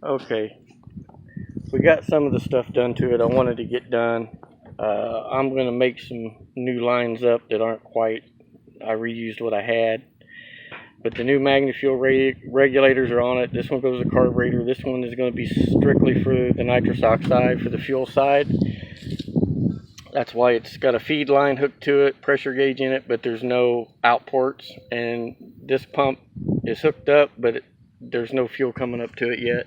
Okay, we got some of the stuff done to it I wanted to get done. I'm going to make some new lines up that aren't quite, I reused what I had. But the new magnafuel regulators are on it. This one goes to carburetor. This one is going to be strictly for the nitrous oxide, for the fuel side. That's why it's got a feed line hooked to it, pressure gauge in it, but there's no out ports. And this pump is hooked up, but there's no fuel coming up to it yet.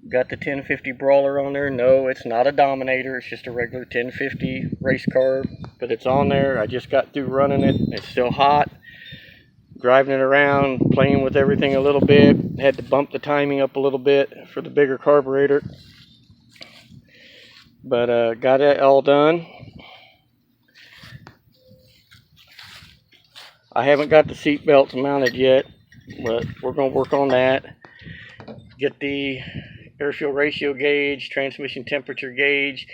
Got the 1050 Brawler on there. No, it's not a Dominator. It's just a regular 1050 race car, but it's on there. I just got through running it. It's still hot. Driving it around, playing with everything a little bit. Had to bump the timing up a little bit for the bigger carburetor. But got it all done. I haven't got the seat belts mounted yet, but we're going to work on that. Get the air fuel ratio gauge, transmission temperature gauge.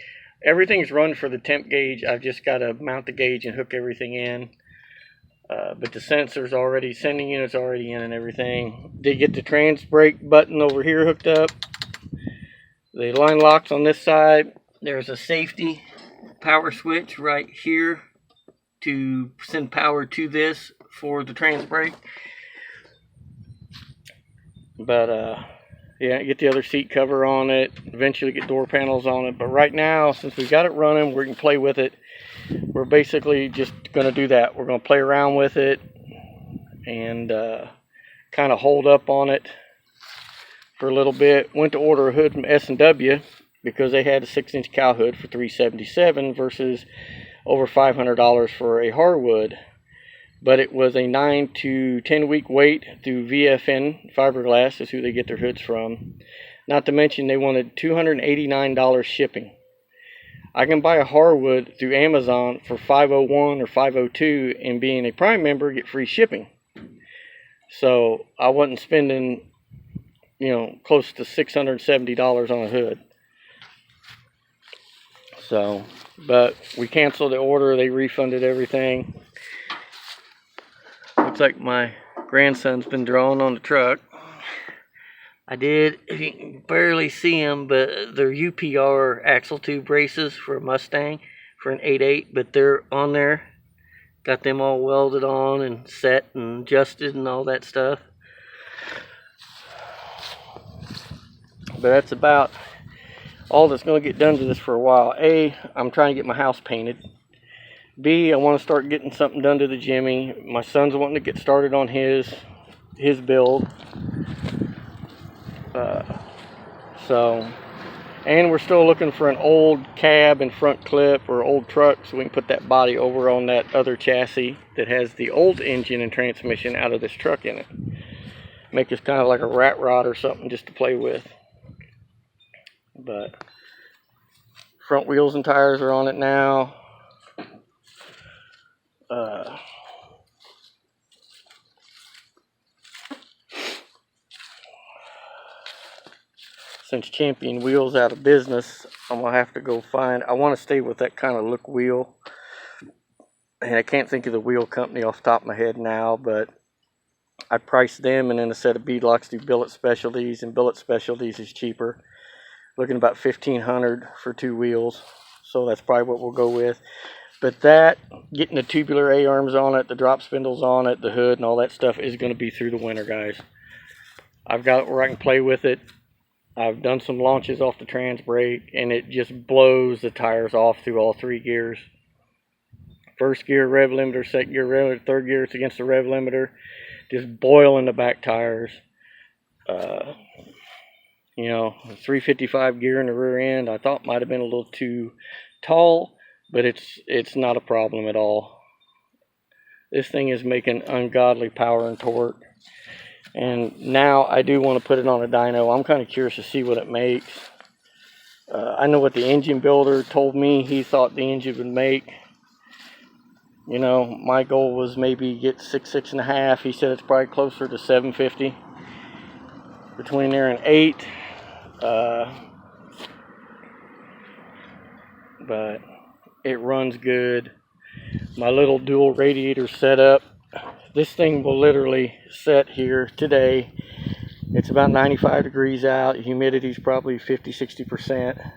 Everything's run for the temp gauge. I've just got to mount the gauge and hook everything in. But the sensor's already, sending unit's already in and everything. Did get the trans brake button over here hooked up. The line locks on this side. There's a safety power switch right here to send power to this for the trans brake. But yeah, get the other seat cover on it. Eventually get door panels on it. But right now, since we got it running, we can play with it. We're basically just going to do that. We're going to play around with it and kind of hold up on it for a little bit. Went to order a hood from S10 because they had a 6-inch cow hood for $377 versus over $500 for a hardwood. But it was a 9 to 10 week wait through VFN Fiberglass is who they get their hoods from. Not to mention they wanted $289 shipping. I can buy a hardwood through Amazon for $501 or $502 and being a Prime member get free shipping. So I wasn't spending, close to $670 on a hood. So, but we canceled the order. They refunded everything. Looks like my grandson's been drawing on the truck. I did, you can barely see them, but they're UPR axle tube braces for a Mustang for an 8.8, but they're on there. Got them all welded on and set and adjusted and all that stuff. But that's about all that's going to get done to this for a while. A, I'm trying to get my house painted. B, I want to start getting something done to the Jimmy. My son's wanting to get started on his build. And we're still looking for an old cab and front clip or old truck so we can put that body over on that other chassis that has the old engine and transmission out of this truck in it. Make this kind of like a rat rod or something just to play with. But front wheels and tires are on it now. Since Champion Wheel's out of business, I'm going to have to go find, I want to stay with that kind of look wheel. And I can't think of the wheel company off the top of my head now, but I priced them and then a set of beadlocks through Billet Specialties, and Billet Specialties is cheaper. Looking about $1,500 for 2 wheels, so that's probably what we'll go with. But that, getting the tubular A-arms on it, the drop spindles on it, the hood and all that stuff is going to be through the winter, guys. I've got it where I can play with it. I've done some launches off the trans brake, and it just blows the tires off through all 3 gears. First gear, rev limiter, second gear, rev limiter, third gear, it's against the rev limiter. Just boiling the back tires. 355 gear in the rear end, I thought might have been a little too tall, but it's not a problem at all. This thing is making ungodly power and torque. And now I do want to put it on a dyno. I'm kind of curious to see what it makes. I know what the engine builder told me he thought the engine would make. My goal was maybe get 6.5. He said it's probably closer to 750. Between there and 8. But it runs good. My little dual radiator setup. This thing will literally set here today It's about 95 degrees out. Humidity's probably 50-60%.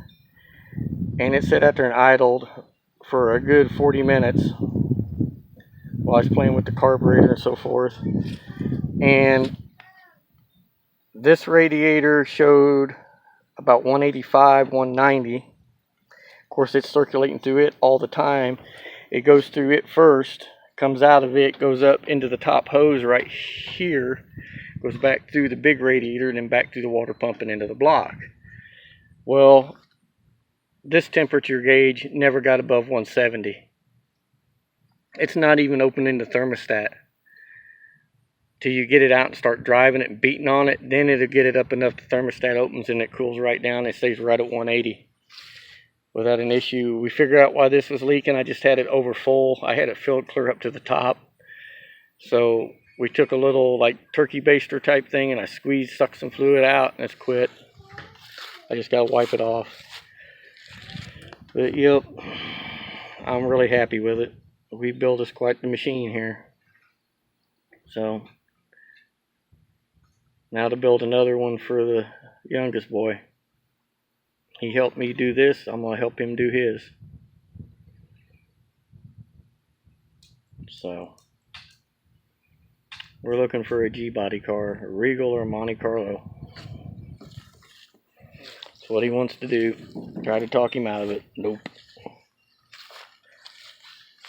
And it sat out there and idled for a good 40 minutes while I was playing with the carburetor and so forth. And this radiator showed about 185, 190. Of course, it's circulating through it all the time. It goes through it first, comes out of it, goes up into the top hose right here, goes back through the big radiator, and then back through the water pump and into the block. Well, this temperature gauge never got above 170. It's not even opening the thermostat. Till you get it out and start driving it and beating on it, then it'll get it up enough the thermostat opens and it cools right down. It stays right at 180 without an issue. We figured out why this was leaking. I just had it over full. I had it filled clear up to the top. So we took a little like turkey baster type thing and I sucked some fluid out, and it's quit. I just gotta wipe it off. But yep, I'm really happy with it. We built us quite the machine here. So now to build another one for the youngest boy. He helped me do this. I'm going to help him do his. So we're looking for a G-body car, a Regal or a Monte Carlo. That's what he wants to do. Try to talk him out of it. Nope.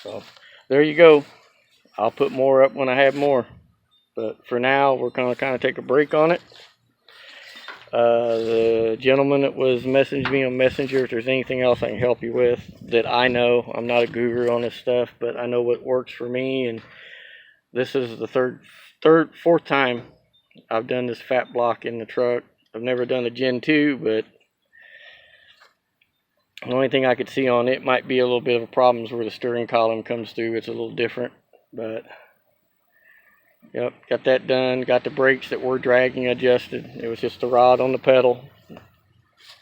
So there you go. I'll put more up when I have more. But for now, we're going to kind of take a break on it. The gentleman that was messaging me on Messenger, if there's anything else I can help you with that I know. I'm not a guru on this stuff, but I know what works for me. And this is the fourth time I've done this fat block in the truck. I've never done a Gen 2, but the only thing I could see on it might be a little bit of a problem is where the steering column comes through. It's a little different, but yep, got that done. Got the brakes that were dragging adjusted. It was just the rod on the pedal.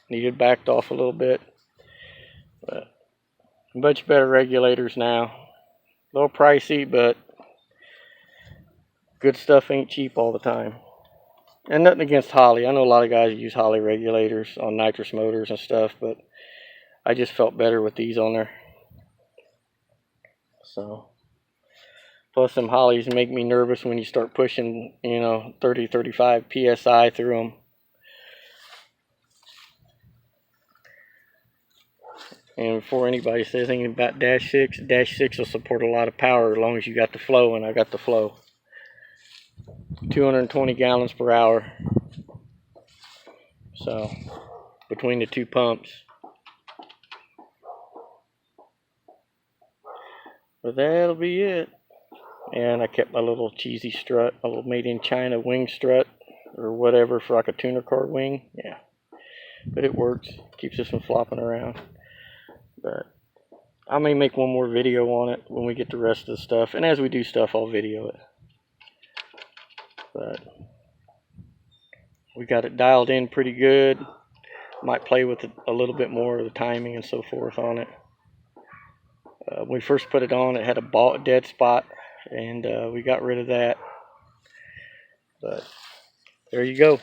Needed backed off a little bit. But much better regulators now. A little pricey, but good stuff ain't cheap all the time. And nothing against Holley. I know a lot of guys use Holley regulators on nitrous motors and stuff, but I just felt better with these on there. So plus, some Hollies make me nervous when you start pushing, 30, 35 PSI through them. And before anybody says anything about Dash 6 will support a lot of power as long as you got the flow, and I got the flow. 220 gallons per hour. So, between the two pumps. But that'll be it. And I kept my little cheesy strut, a little made in China wing strut or whatever for like a tuner car wing. Yeah, but it works. Keeps us from flopping around. But I may make one more video on it when we get the rest of the stuff. And as we do stuff, I'll video it. But we got it dialed in pretty good. Might play with it a little bit more of the timing and so forth on it. When we first put it on, it had a dead spot. And we got rid of that. But there you go.